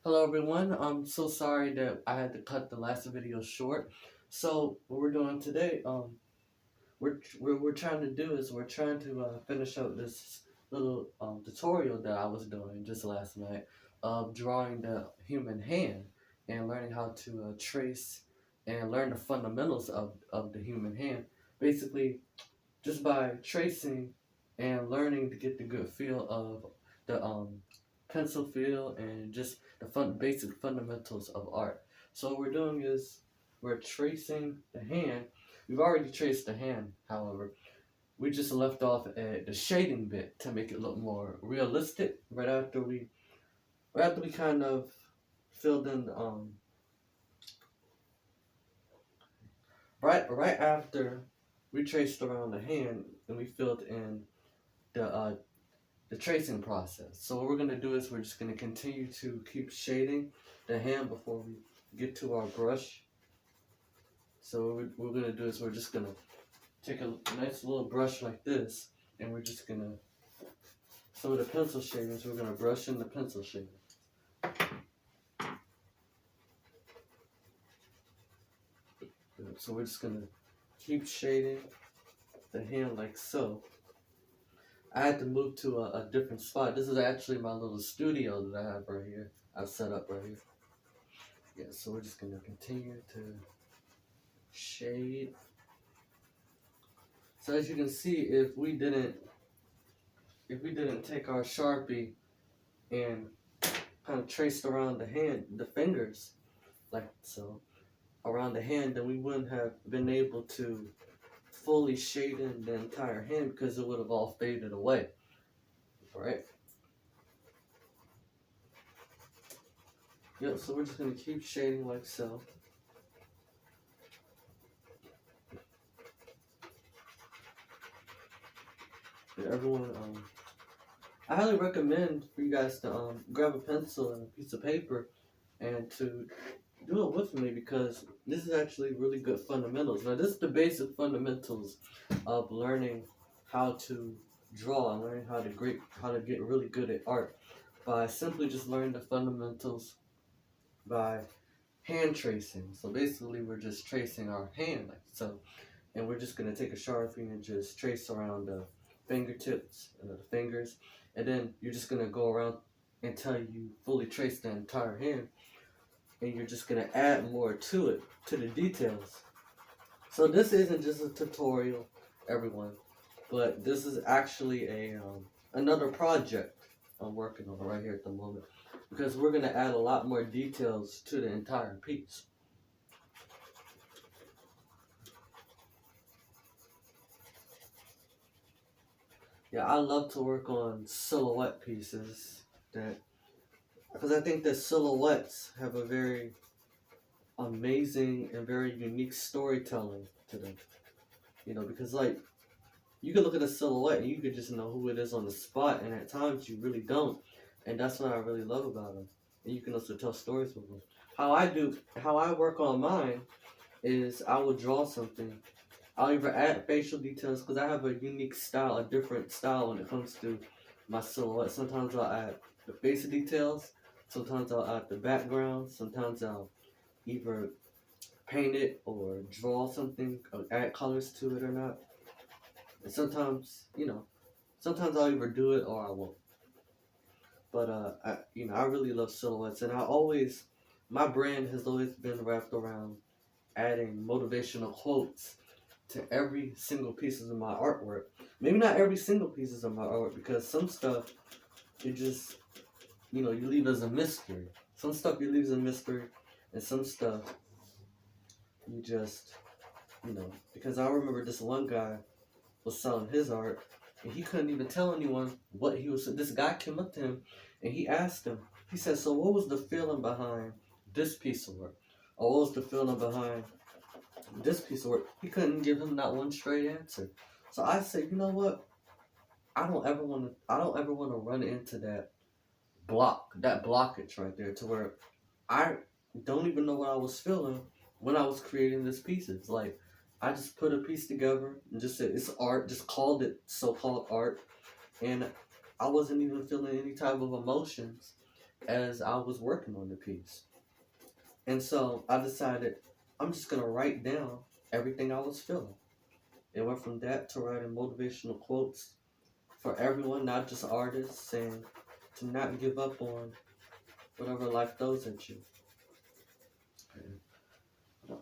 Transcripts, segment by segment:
Hello everyone. I'm so sorry that I had to cut the last video short. So what we're doing today, we're trying to do is we're trying to finish up this little tutorial that I was doing just last night of drawing the human hand and learning how to trace and learn the fundamentals of the human hand. Basically, just by tracing and learning to get the good feel of the pencil feel and just the basic fundamentals of art. So what we're doing is we're tracing the hand. We've already traced the hand, however. We just left off at the shading bit to make it look more realistic right after we kind of filled in right after we traced around the hand and we filled in the tracing process. So what we're going to do is we're just going to continue to keep shading the hand before we get to our brush. So what we're going to do is we're just going to take a nice little brush like this, and we're just going to, some of the pencil shadings, we're going to brush in the pencil shading. So we're just going to keep shading the hand like so. I had to move to a different spot. This is actually my little studio that I have right here. I've set up right here. Yeah, so we're just going to continue to shade. So as you can see, if we didn't take our Sharpie and kind of traced around the hand, the fingers, like so, around the hand, then we wouldn't have been able to fully shade in the entire hand because it would have all faded away. Right? Yep, so we're just going to keep shading like so. And everyone, I highly recommend for you guys to grab a pencil and a piece of paper and to do it with me, because this is actually really good fundamentals. Now, this is the basic fundamentals of learning how to draw and learning how to get really good at art by simply just learning the fundamentals by hand tracing. So basically, we're just tracing our hand like so, and we're just gonna take a Sharpie and just trace around the fingertips and the fingers, and then you're just gonna go around until you fully trace the entire hand, and you're just gonna add more to it, to the details. So this isn't just a tutorial, everyone, but this is actually a another project I'm working on right here at the moment, because we're gonna add a lot more details to the entire piece. Yeah, I love to work on silhouette pieces because I think that silhouettes have a very amazing and very unique storytelling to them. You know, because like you can look at a silhouette and you could just know who it is on the spot, and at times you really don't. And that's what I really love about them. And you can also tell stories with them. How I work on mine is I will draw something. I'll either add facial details because I have a unique style, a different style when it comes to my silhouette. Sometimes I'll add the face details. Sometimes I'll add the background. Sometimes I'll either paint it or draw something or add colors to it or not. And sometimes, sometimes I'll either do it or I won't. But I really love silhouettes, and my brand has always been wrapped around adding motivational quotes to every single pieces of my artwork. Maybe not every single pieces of my artwork, because some stuff you just, you leave as a mystery. Some stuff you leave as a mystery, and some stuff you just, because I remember this one guy was selling his art, and he couldn't even tell anyone what he was. This guy came up to him, and he asked him. He said, "So what was the feeling behind this piece of work? Or what was the feeling behind this piece of work?" He couldn't give him not one straight answer. So I said, you know what? I don't ever want to run into that blockage right there, to where I don't even know what I was feeling when I was creating this pieces. Like, I just put a piece together and just said it's art, just called it so-called art, and I wasn't even feeling any type of emotions. as I was working on the piece. And so I decided I'm just going to write down everything I was feeling. It went from that to writing motivational quotes for everyone, not just artists, saying to not give up on whatever life throws at you. I'm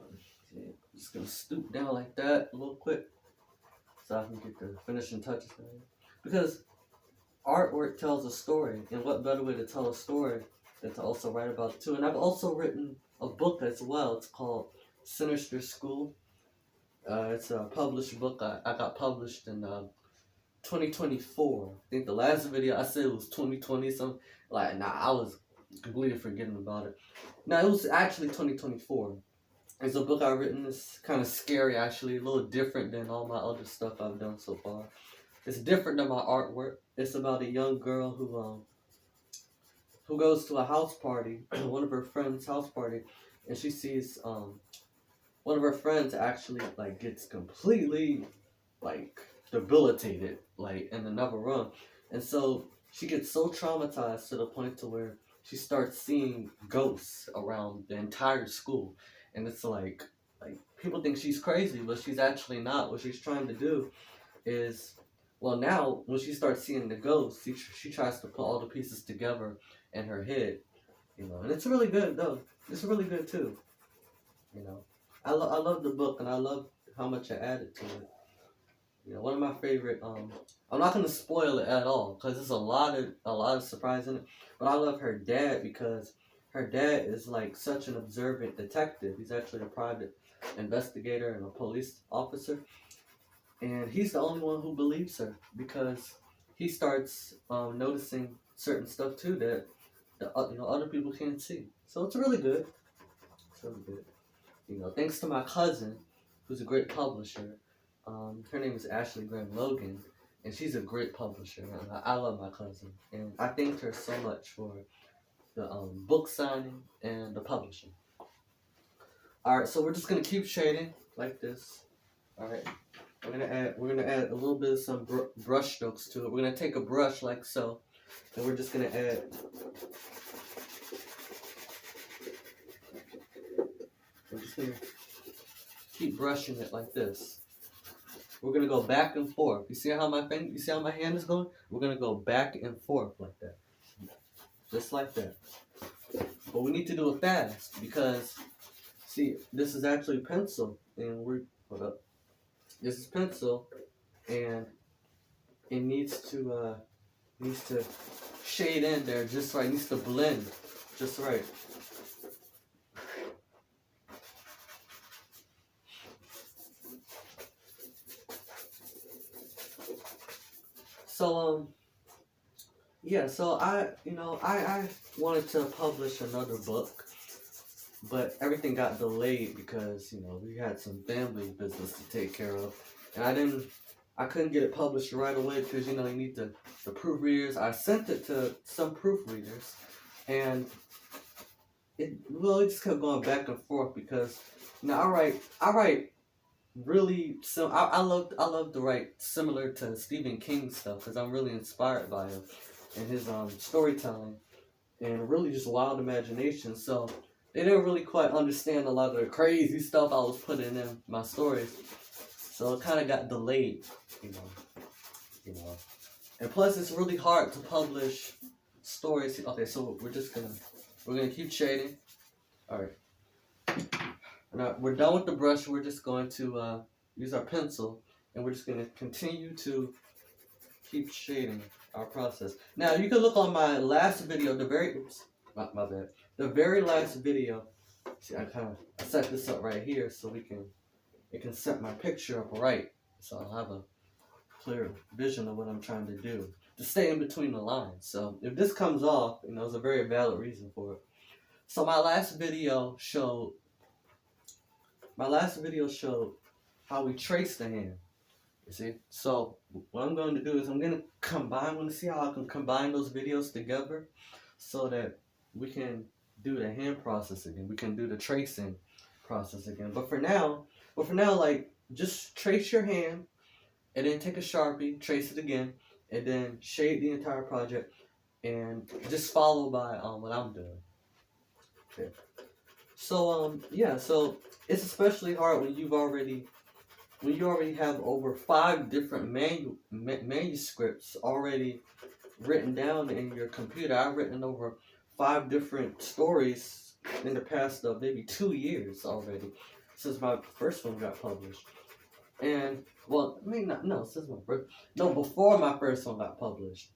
just going to stoop down like that a little quick so I can get the finishing touches in. Because artwork tells a story, and what better way to tell a story than to also write about it too. And I've also written a book as well. It's called Sinister School. It's a published book. I got published in 2024. I think the last video I said it was 2020 something. I was completely forgetting about it. No, it was actually 2024. It's a book I've written. It's kind of scary, actually, a little different than all my other stuff I've done so far. It's different than my artwork. It's about a young girl who goes to a house party, one of her friends' house party, and she sees one of her friends actually gets completely debilitated in another room, and so she gets so traumatized to the point to where she starts seeing ghosts around the entire school, and it's like people think she's crazy, but she's actually not. What she's trying to do is, well, now when she starts seeing the ghosts, she tries to put all the pieces together in her head, and it's really good though. It's really good too, I love the book, and I love how much I added to it. One of my favorite. I'm not gonna spoil it at all because there's a lot of surprise in it. But I love her dad because her dad is such an observant detective. He's actually a private investigator and a police officer, and he's the only one who believes her because he starts noticing certain stuff too that the other people can't see. So it's really good. It's really good. Thanks to my cousin, who's a great publisher. Her name is Ashley Graham Logan, and she's a great publisher. And I love my cousin, and I thanked her so much for the book signing and the publishing. All right, so we're just gonna keep shading like this. All right, we're gonna add a little bit of some brush strokes to it. We're gonna take a brush like so, and we're just gonna add. We're just gonna keep brushing it like this. We're gonna go back and forth. You see how my hand is going? We're gonna go back and forth like that. Just like that. But we need to do it fast because see, this is actually pencil, and hold up. This is pencil, and it needs to shade in there just right. It needs to blend just right. So so I wanted to publish another book, but everything got delayed because we had some family business to take care of, and I couldn't get it published right away because you need the proofreaders. I sent it to some proofreaders, and it just kept going back and forth because I write really I love to write similar to Stephen King stuff because I'm really inspired by him and his storytelling and really just wild imagination. So they didn't really quite understand a lot of the crazy stuff I was putting in my stories, so it kind of got delayed, And plus, it's really hard to publish stories. Okay, so we're gonna keep shading. All right. Now, we're done with the brush. We're just going to use our pencil, and we're just going to continue to keep shading our process. Now, you can look on my last video, the very last video. See, I set this up right here so it can set my picture up right, so I'll have a clear vision of what I'm trying to do to stay in between the lines. So if this comes off, there's a very valid reason for it. So my last video showed how we trace the hand. You see? So what I'm going to do is I'm going to see how I can combine those videos together so that we can do the hand process again. We can do the tracing process again. But for now, just trace your hand and then take a Sharpie, trace it again, and then shade the entire project and just followed by what I'm doing. Yeah. So yeah, so it's especially hard when you already have over 5 different manuscripts already written down in your computer. I've written over 5 different stories in the past maybe 2 years already since my first one got published. And well, I mean, not, no, since my first, no, before my first one got published,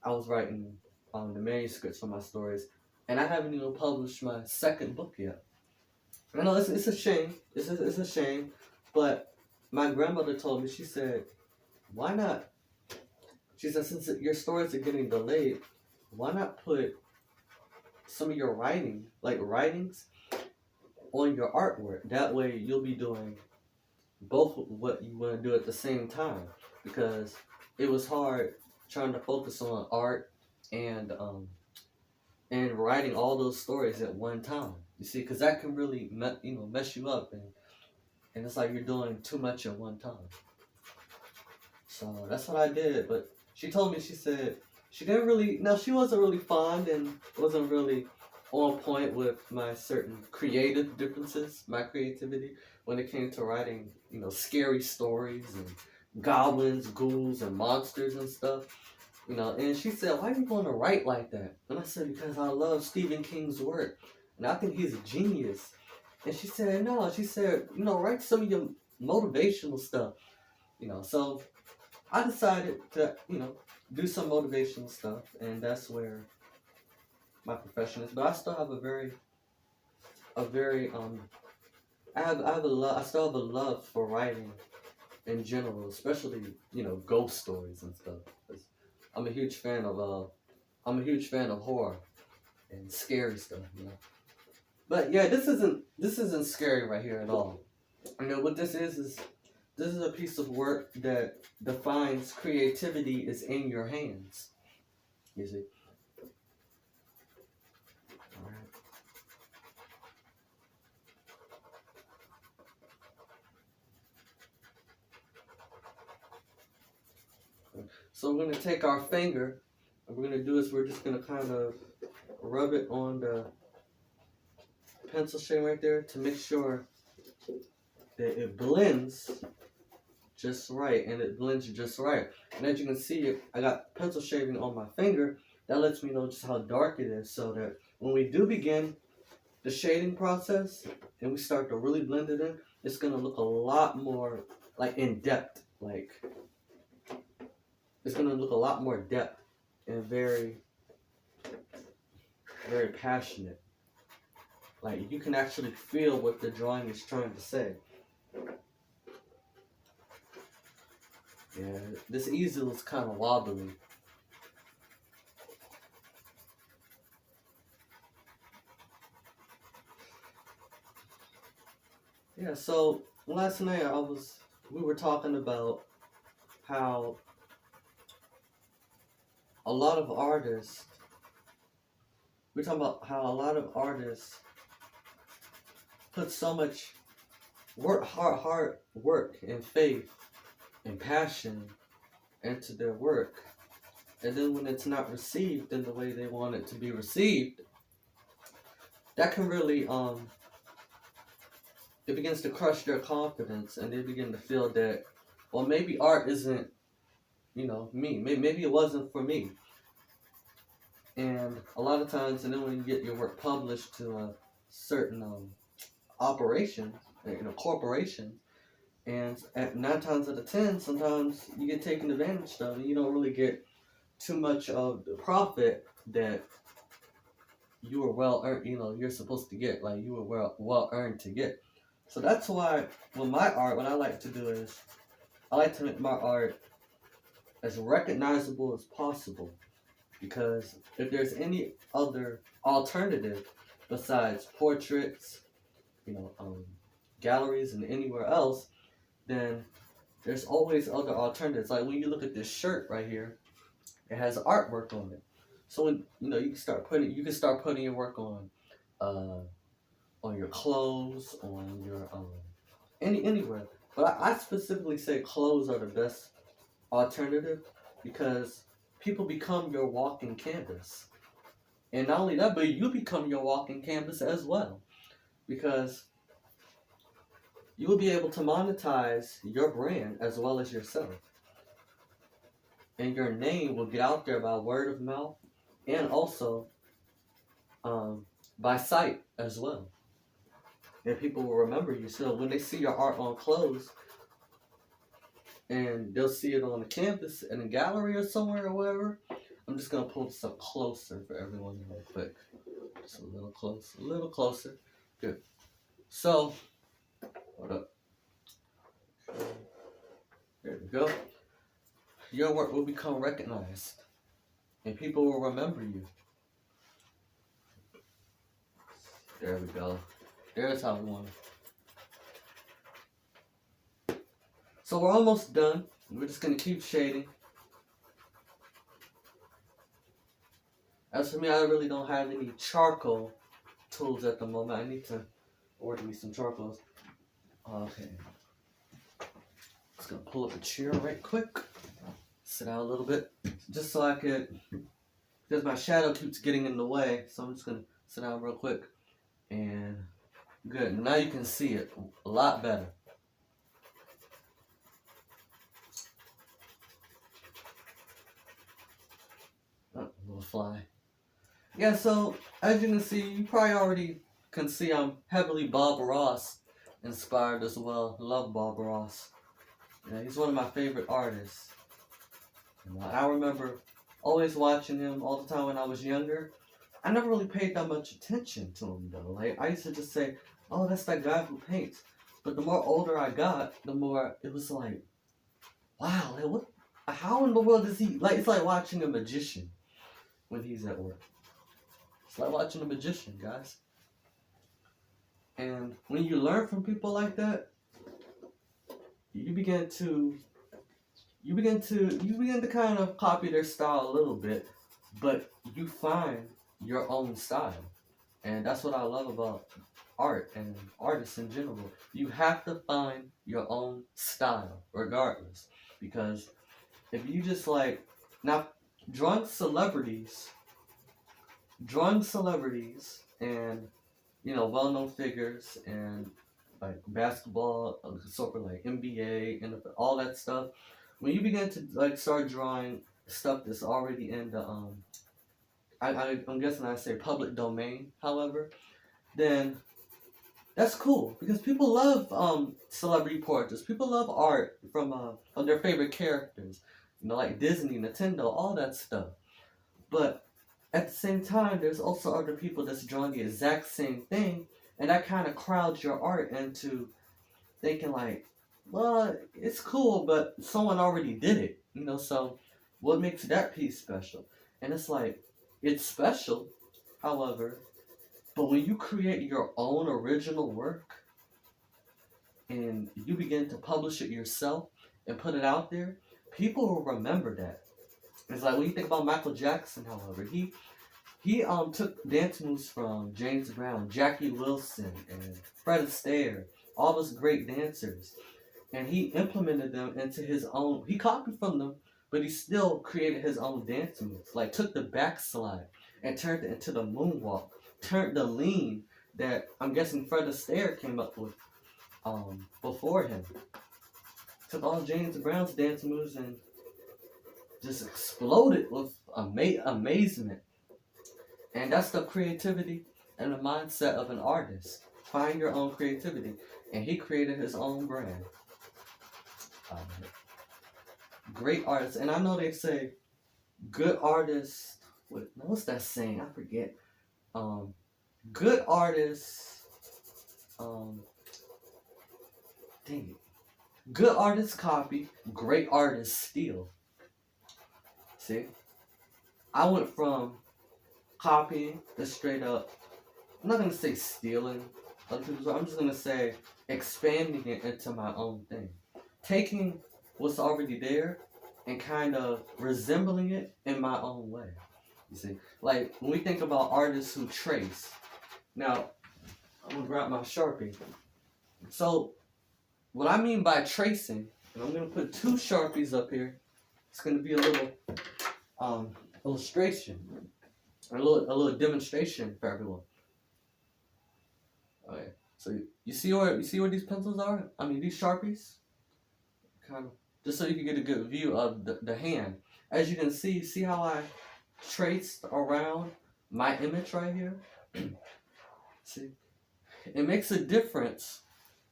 I was writing the manuscripts for my stories, and I haven't even published my second book yet. I know it's a shame. It's a shame, but my grandmother told me. She said, "Why not?" She said, "Since your stories are getting delayed, why not put some of your writings, on your artwork? That way, you'll be doing both what you want to do at the same time." Because it was hard trying to focus on art and writing all those stories at one time. You see, because that can really mess you up, and it's like you're doing too much at one time. So that's what I did. But she told me, she said she didn't really, no, she wasn't really fond and wasn't really on point with my certain creative differences, my creativity when it came to writing, scary stories and goblins, ghouls, and monsters and stuff. And she said, "Why are you going to write like that?" And I said, "Because I love Stephen King's work, and I think he's a genius." And she said, "No," she said, "Write some of your motivational stuff." So I decided to, do some motivational stuff, and that's where my profession is. But I still have I still have a love for writing in general, especially, ghost stories and stuff. 'Cause I'm a huge fan of horror and scary stuff. But yeah, this isn't scary right here at all. What this is this is a piece of work that defines creativity is in your hands. You see? All right. So we're gonna take our finger, and we're gonna do is we're just gonna kind of rub it on the pencil shade right there to make sure that it blends just right, and it blends just right. And as you can see, I got pencil shaving on my finger. That lets me know just how dark it is, so that when we do begin the shading process and we start to really blend it in, it's gonna look a lot more like in depth. Like it's gonna look a lot more depth and very, very passionate. Like you can actually feel what the drawing is trying to say. Yeah, this easel is kind of wobbly. Yeah, so last night we were talking about how a lot of artists, we're talking about how a lot of artists put so much hard work and faith and passion into their work, and then when it's not received in the way they want it to be received, that can really it begins to crush their confidence, and they begin to feel that, well, maybe art isn't, me. Maybe it wasn't for me. And a lot of times, and then when you get your work published to a certain operation, corporation, and at 9 times out of 10, sometimes you get taken advantage of, and you don't really get too much of the profit that you were well earned. You're supposed to get, like you were well earned to get. So that's why with my art, what I like to do is I like to make my art as recognizable as possible. Because if there's any other alternative besides portraits, galleries and anywhere else, then there's always other alternatives. Like when you look at this shirt right here, it has artwork on it. So when you can start putting your work on your clothes, on your anywhere. But I specifically say clothes are the best alternative because people become your walking canvas. And not only that, but you become your walking canvas as well. Because you will be able to monetize your brand as well as yourself. And your name will get out there by word of mouth and also by sight as well. And people will remember you. So when they see your art on clothes, and they'll see it on the campus in a gallery or somewhere or whatever. I'm just gonna pull this up closer for everyone real quick. Just a little closer, a little closer. Good. So, hold up. There we go. Your work will become recognized, and people will remember you. There we go. There's how we want it. So we're almost done. We're just gonna keep shading. As for me, I really don't have any charcoal tools at the moment. I need to order me some charcoals. Okay. Just gonna pull up a chair right quick. Sit down a little bit. Just so I could, because my shadow keeps getting in the way. So I'm just gonna sit down real quick. And good. Now you can see it a lot better. Oh, a little fly. Yeah, so as you can see, you probably already can see I'm heavily Bob Ross inspired as well. Love Bob Ross. Yeah, he's one of my favorite artists. And I remember always watching him all the time when I was younger. I never really paid that much attention to him though. Like I used to just say, "Oh, that's that guy who paints." But the more older I got, the more it was like, "Wow, like what? How in the world is he?" Like it's like watching a magician when he's at work. It's like watching a magician, guys. And when you learn from people like that, you begin to kind of copy their style a little bit, but you find your own style. And that's what I love about art and artists in general. You have to find your own style regardless. Because if you just like now drawing celebrities and well-known figures and like basketball, soccer, like NBA, and all that stuff. When you begin to like start drawing stuff that's already in the I'm guessing I say public domain, however, then that's cool because people love celebrity portraits. People love art from of their favorite characters, like Disney, Nintendo, all that stuff. But at the same time, there's also other people that's drawing the exact same thing, and that kind of crowds your art into thinking like, well, it's cool, but someone already did it, so what makes that piece special? And it's like, it's special, however, but when you create your own original work and you begin to publish it yourself and put it out there, people will remember that. It's like when you think about Michael Jackson, however, he took dance moves from James Brown, Jackie Wilson, and Fred Astaire, all those great dancers, and he implemented them into his own. He copied from them, but he still created his own dance moves. Like took the backslide and turned it into the moonwalk, turned the lean that I'm guessing Fred Astaire came up with before him. Took all James Brown's dance moves and just exploded with amazement. And that's the creativity and the mindset of an artist. Find your own creativity. And he created his own brand. Great artists. And I know they say good artists. What's that saying? I forget. Good artists. Dang it. Good artists copy. Great artists steal. See? I went from copying the straight up, I'm not going to say stealing other people's work, I'm just going to say expanding it into my own thing. Taking what's already there and kind of resembling it in my own way. You see? Like when we think about artists who trace. Now, I'm going to grab my Sharpie. So, what I mean by tracing, and I'm going to put two Sharpies up here. It's going to be a little um, illustration, a little demonstration for everyone. Okay, so you see where these pencils are? I mean these Sharpies, kind of just so you can get a good view of the hand. As you can see how I traced around my image right here. See, it makes a difference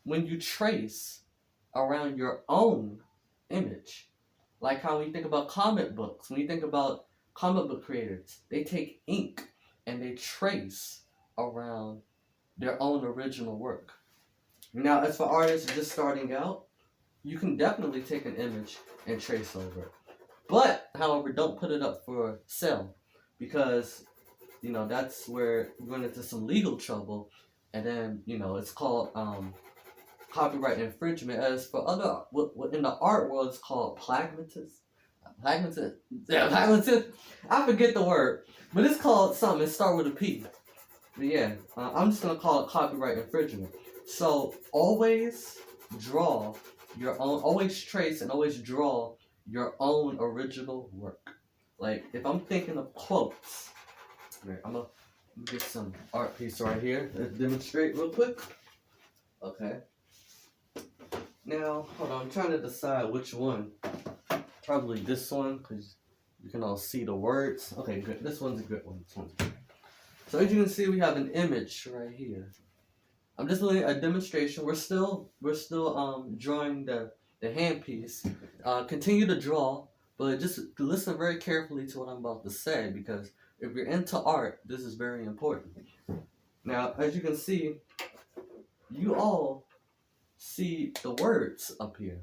when you trace around your own image. Like how when you think about comic books, when you think about comic book creators, they take ink and they trace around their own original work. Now, as for artists just starting out, you can definitely take an image and trace over it. But, however, don't put it up for sale because, that's where you run into some legal trouble. And then, it's called copyright infringement. As for other, what in the art world is called plagmatism. Plagmatism? Yeah, plagmatism. I forget the word, but it's called something. It starts with a P. But yeah, I'm just gonna call it copyright infringement. So always draw your own. Always trace and always draw your own original work. Like if I'm thinking of quotes, right, I'm gonna get some art piece right here. Let's demonstrate real quick. Okay. Now, hold on, I'm trying to decide which one. Probably this one, because you can all see the words. Okay, good. This one's a good one. This one's good. So as you can see, we have an image right here. I'm just doing a demonstration. We're still drawing the handpiece. Continue to draw, but just listen very carefully to what I'm about to say, because if you're into art, this is very important. Now, as you can see, you all see the words up here.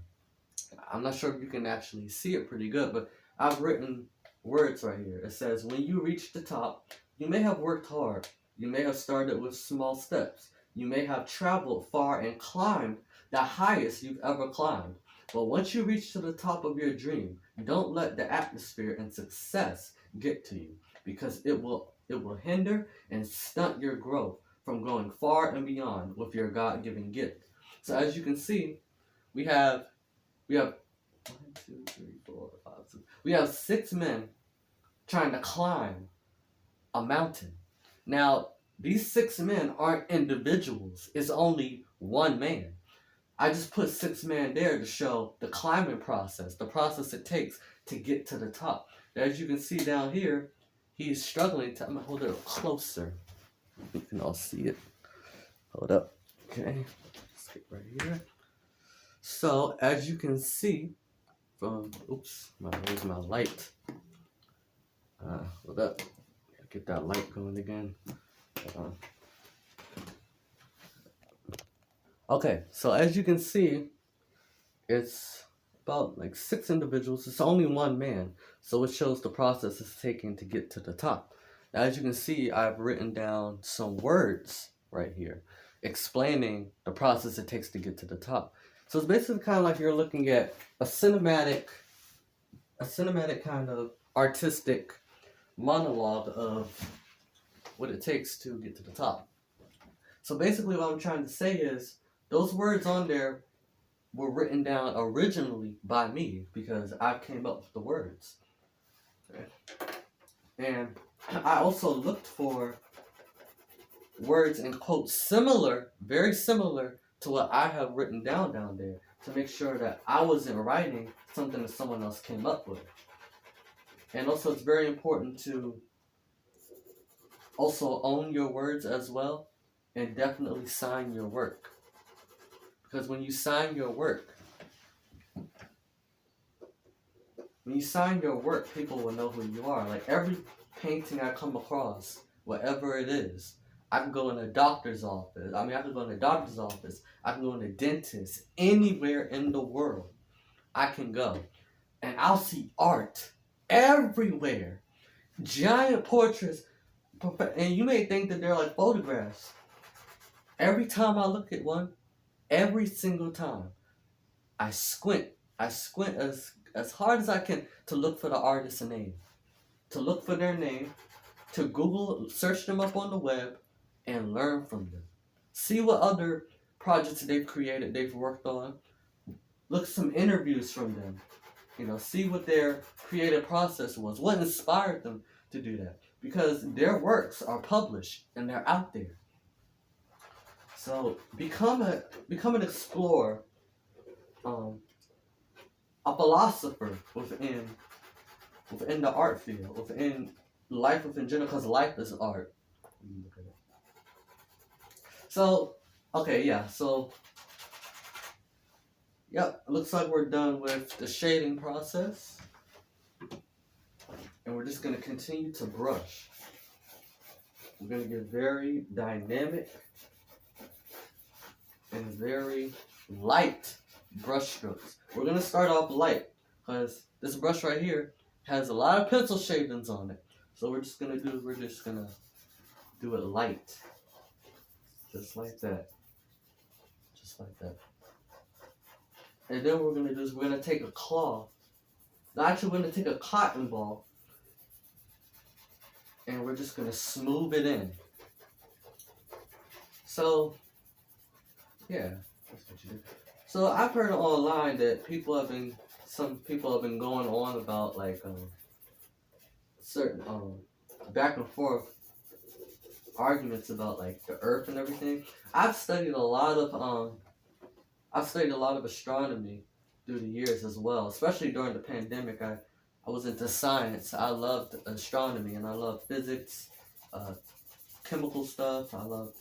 I'm not sure if you can actually see it pretty good, but I've written words right here. It says, when you reach the top, you may have worked hard. You may have started with small steps. You may have traveled far and climbed the highest you've ever climbed. But once you reach to the top of your dream, don't let the atmosphere and success get to you, because it will hinder and stunt your growth from going far and beyond with your God-given gift. So as you can see, we have 1, 2, 3, 4, 5, 6. We have 6 men trying to climb a mountain. Now, these 6 men aren't individuals. It's only one man. I just put 6 men there to show the climbing process, the process it takes to get to the top. As you can see down here, he's struggling to. I'm gonna hold it up closer. You can all see it. Hold up. Okay. Let's get right here. So, as you can see from, where's my light? Hold up. Get that light going again. Hold on. Okay, so as you can see, it's about like 6 individuals. It's only one man, so it shows the process it's taking to get to the top. Now, as you can see, I've written down some words right here explaining the process it takes to get to the top. So it's basically kind of like you're looking at a cinematic kind of artistic monologue of what it takes to get to the top. So basically what I'm trying to say is those words on there were written down originally by me because I came up with the words. Okay. And I also looked for words and quotes very similar to what I have written down there to make sure that I wasn't writing something that someone else came up with. And also it's very important to also own your words as well and definitely sign your work. Because when you sign your work, people will know who you are. Like every painting I come across, whatever it is, I can go in a doctor's office. I can go in a doctor's office. I can go in a dentist. Anywhere in the world, I can go. And I'll see art everywhere. Giant portraits. And you may think that they're like photographs. Every time I look at one, every single time, I squint. I squint as hard as I can to look for the artist's name. To look for their name. To Google, search them up on the web, and learn from them. See what other projects they've created, they've worked on. Look at some interviews from them. see what their creative process was, what inspired them to do that. Because their works are published and they're out there. So become an explorer, a philosopher within the art field, within life within general, because life is art. So, okay, yeah, so, yep, looks like we're done with the shading process. And we're just going to continue to brush. We're going to get very dynamic and very light brush strokes. We're going to start off light because this brush right here has a lot of pencil shavings on it. So we're just going to do it light. Just like that. Just like that. And then what we're going to do is we're going to take a cloth. Now actually we're going to take a cotton ball and we're just going to smooth it in. So, yeah, that's what you do. So I've heard online that some people have been going on about like certain back and forth arguments about like the earth and everything. I've studied a lot of astronomy through the years as well, especially during the pandemic. I was into science. I loved astronomy and I loved physics, chemical stuff. I loved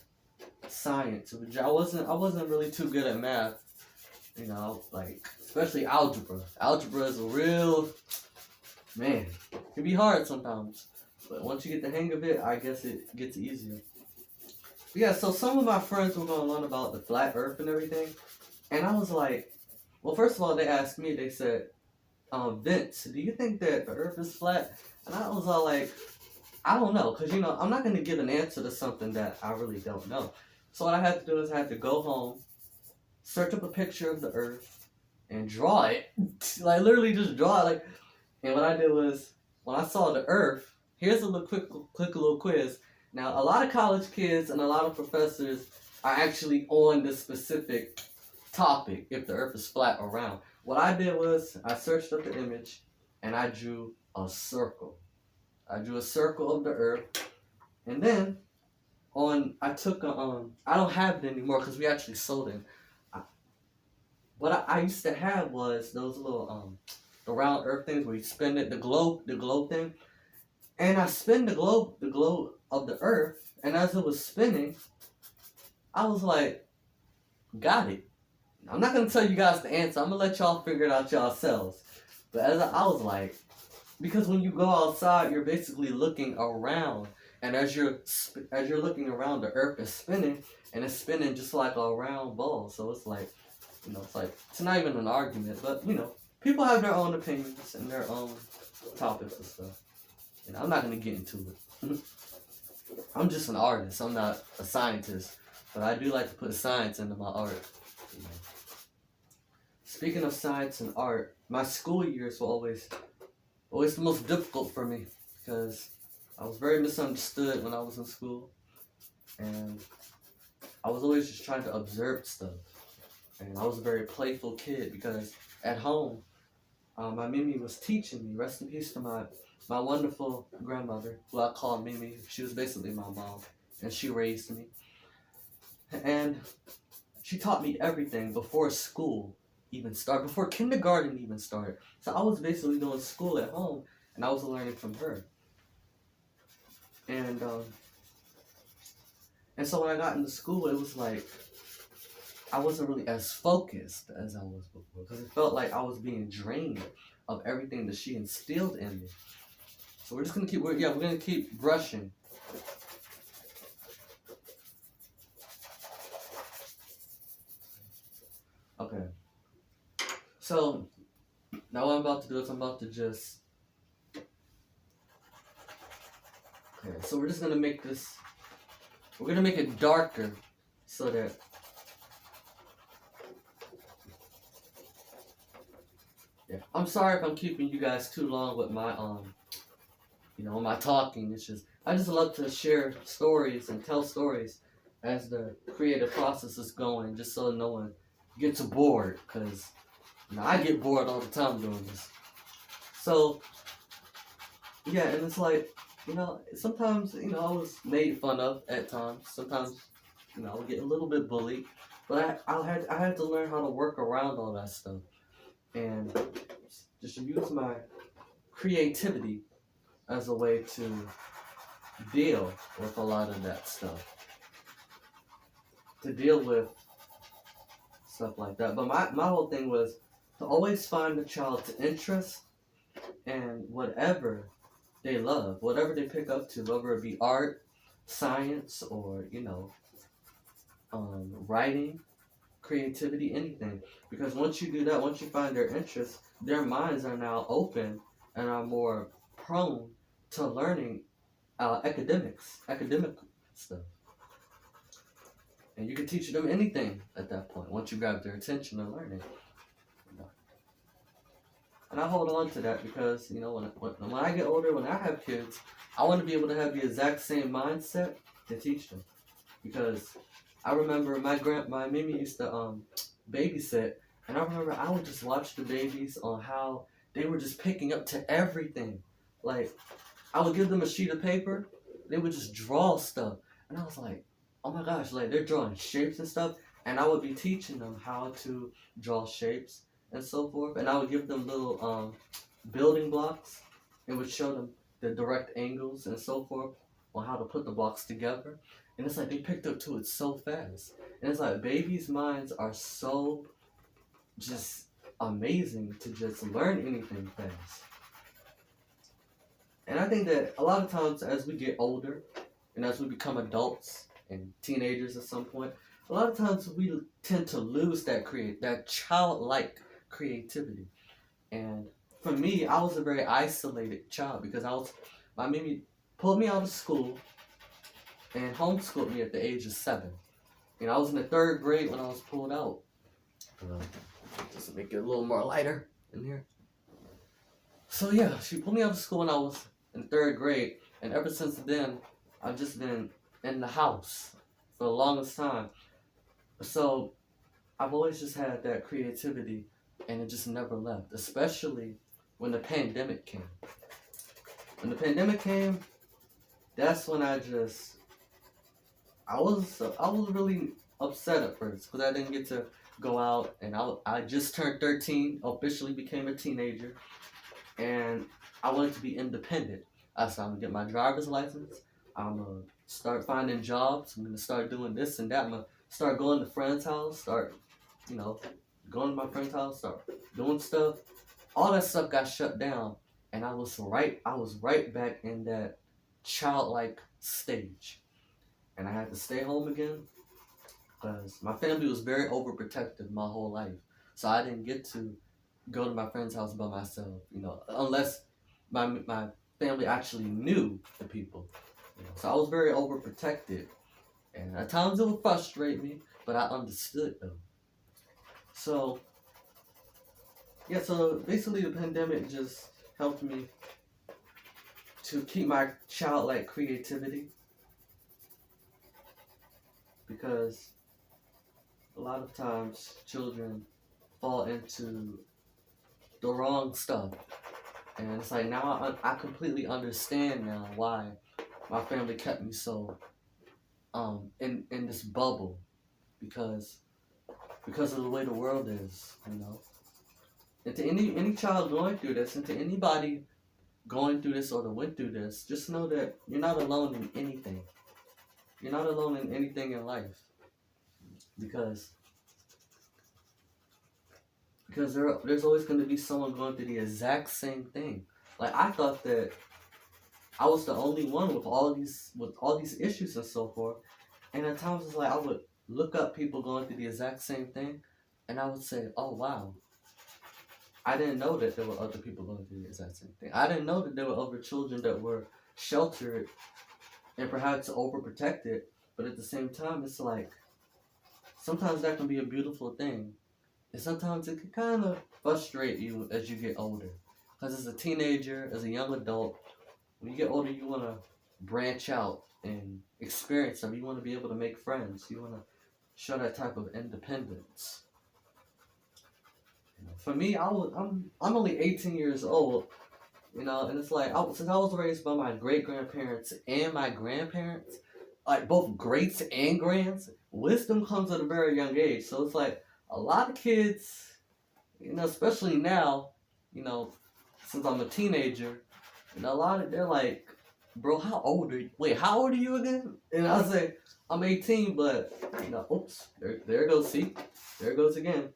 science. Which I wasn't really too good at math, like especially algebra. Algebra is a real man. It can be hard sometimes, but once you get the hang of it, I guess it gets easier. But yeah, so some of my friends were going to learn about the flat Earth and everything, and I was like, well, first of all, they asked me. They said, Vince, do you think that the Earth is flat? And I was all like, I don't know, because, I'm not going to give an answer to something that I really don't know. So what I had to do is I had to go home, search up a picture of the Earth, and draw it. Like, literally just draw it. And what I did was, when I saw the Earth, here's a little quick little quiz. Now, a lot of college kids and a lot of professors are actually on this specific topic, if the Earth is flat or round. What I did was I searched up the image and I drew a circle. I drew a circle of the Earth, and then I took I don't have it anymore because we actually sold it. What I used to have was those little the round Earth things where you spin it, the globe thing, and I spin the globe of the Earth, and as it was spinning, I was like, got it. I'm not going to tell you guys the answer. I'm going to let y'all figure it out yourselves. But as I was like, because when you go outside, you're basically looking around. And as you're looking around, the Earth is spinning. And it's spinning just like a round ball. So it's like, it's not even an argument. But, people have their own opinions and their own topics and stuff. And I'm not going to get into it. I'm just an artist. I'm not a scientist. But I do like to put science into my art. Speaking of science and art, my school years were always the most difficult for me because I was very misunderstood when I was in school, and I was always just trying to observe stuff. And I was a very playful kid because at home, my Mimi was teaching me. Rest in peace to my wonderful grandmother, who I call Mimi. She was basically my mom, and she raised me. And she taught me everything before school even started, before kindergarten even started. So I was basically doing school at home, and I was learning from her. And so when I got into school, it was like I wasn't really as focused as I was before, because it felt like I was being drained of everything that she instilled in me. So we're gonna keep brushing. Okay. So now what I'm about to do is I'm about to just. Okay, so we're just gonna make this. We're gonna make it darker, so that. Yeah, I'm sorry if I'm keeping you guys too long with my my talking. It's just I just love to share stories and tell stories as the creative process is going, just so no one gets bored, because I get bored all the time doing this. So yeah, and it's like, sometimes, I was made fun of at times. Sometimes, I would get a little bit bullied, but I had to learn how to work around all that stuff and just use my creativity as a way to deal with a lot of that stuff, to deal with stuff like that. But my whole thing was to always find the child's interest and whatever they love, whatever they pick up to, whether it be art, science, or writing, creativity, anything. Because once you do that, once you find their interest, their minds are now open and are more prone to learning academic stuff. And you can teach them anything at that point once you grab their attention and learning. And I hold on to that because, when I get older, when I have kids, I want to be able to have the exact same mindset to teach them. Because I remember my Mimi used to babysit, and I remember I would just watch the babies on how they were just picking up to everything. Like, I would give them a sheet of paper, they would just draw stuff. And I was like, oh my gosh, like they're drawing shapes and stuff. And I would be teaching them how to draw shapes and so forth. And I would give them little building blocks. It would show them the direct angles and so forth on how to put the blocks together. And it's like they picked up to it so fast. And it's like babies' minds are so just amazing to just learn anything fast. And I think that a lot of times as we get older and as we become adults and teenagers at some point, a lot of times we tend to lose that childlike creativity. And for me, I was a very isolated child because my Mimi pulled me out of school and homeschooled me at the age of 7. I was in the 3rd grade when I was pulled out. Just to make it a little more lighter in here. So yeah, she pulled me out of school when I was in 3rd grade, and ever since then, I've just been in the house for the longest time. So I've always just had that creativity, and it just never left, especially when the pandemic came. When the pandemic came, that's when I was really upset at first because I didn't get to go out, and I just turned 13, officially became a teenager, and I wanted to be independent. I said, I'm gonna get my driver's license. I'm gonna start finding jobs. I'm gonna start doing this and that. I'm gonna start going to friends' house. Start, going to my friend's house. Start doing stuff. All that stuff got shut down, and I was right back in that childlike stage, and I had to stay home again because my family was very overprotective my whole life. So I didn't get to go to my friend's house by myself, unless my family actually knew the people. So I was very overprotected, and at times it would frustrate me, but I understood them. So yeah, so basically the pandemic just helped me to keep my childlike creativity, because a lot of times children fall into the wrong stuff. And it's like now I completely understand now why my family kept me so in this bubble, because of the way the world is, And to any child going through this, and to anybody going through this or that went through this, just know that you're not alone in anything. You're not alone in anything in life, because there's always going to be someone going through the exact same thing. Like, I thought that I was the only one with all these issues and so forth, and at times it's like I would look up people going through the exact same thing, and I would say, oh wow, I didn't know that there were other people going through the exact same thing. I didn't know that there were other children that were sheltered and perhaps overprotected, but at the same time it's like sometimes that can be a beautiful thing. And sometimes it can kind of frustrate you as you get older. Because as a teenager, as a young adult, when you get older, you want to branch out and experience them. You want to be able to make friends. You want to show that type of independence. For me, I'm only 18 years old, You know, and it's like, since I was raised by my great grandparents and my grandparents, like both greats and grands, wisdom comes at a very young age. So it's like a lot of kids, you know, especially now, you know, since I'm a teenager, and a lot of they're like, bro, how old are you? Wait, how old are you again? And I say, I'm 18, but you know, oops, there it goes. See, there it goes again.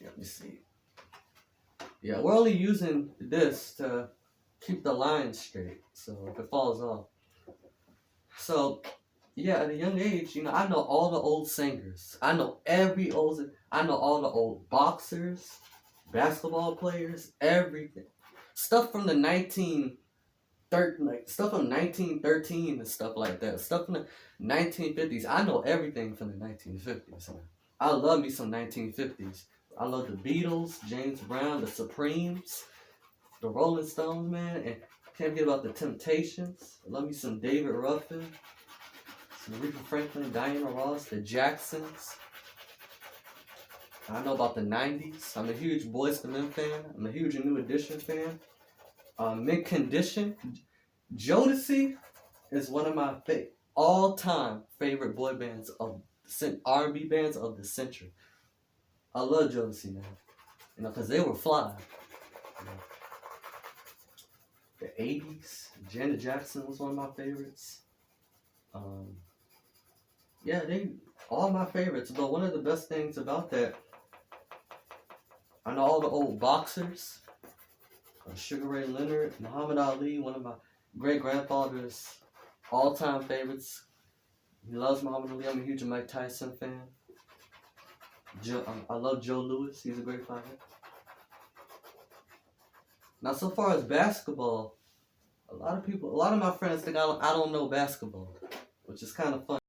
Yeah, let me see. Yeah, we're only using this to keep the line straight. So if it falls off. So yeah, at a young age, you know, I know all the old singers. I know I know all the old boxers, basketball players, everything. Stuff from the 1913 and stuff like that. Stuff from the 1950s. I know everything from the 1950s. Man. I love me some 1950s. I love the Beatles, James Brown, the Supremes, the Rolling Stones, man, and can't forget about the Temptations. I love me some David Ruffin, some Aretha Franklin, Diana Ross, the Jacksons. I know about the 90s. I'm a huge Boyz II Men fan. I'm a huge New Edition fan. Mint Condition. Jodeci is one of my all-time favorite boy bands of R&B bands of the century. I love Jodeci, man. You know, because they were fly. You know, the 80s, Janet Jackson was one of my favorites. Yeah, they all my favorites. But one of the best things about that, I know all the old boxers. Sugar Ray Leonard, Muhammad Ali, one of my great grandfather's all-time favorites. He loves Muhammad Ali. I'm a huge Mike Tyson fan. I love Joe Louis. He's a great fighter. Now, so far as basketball, a lot of my friends think I don't know basketball, which is kind of funny.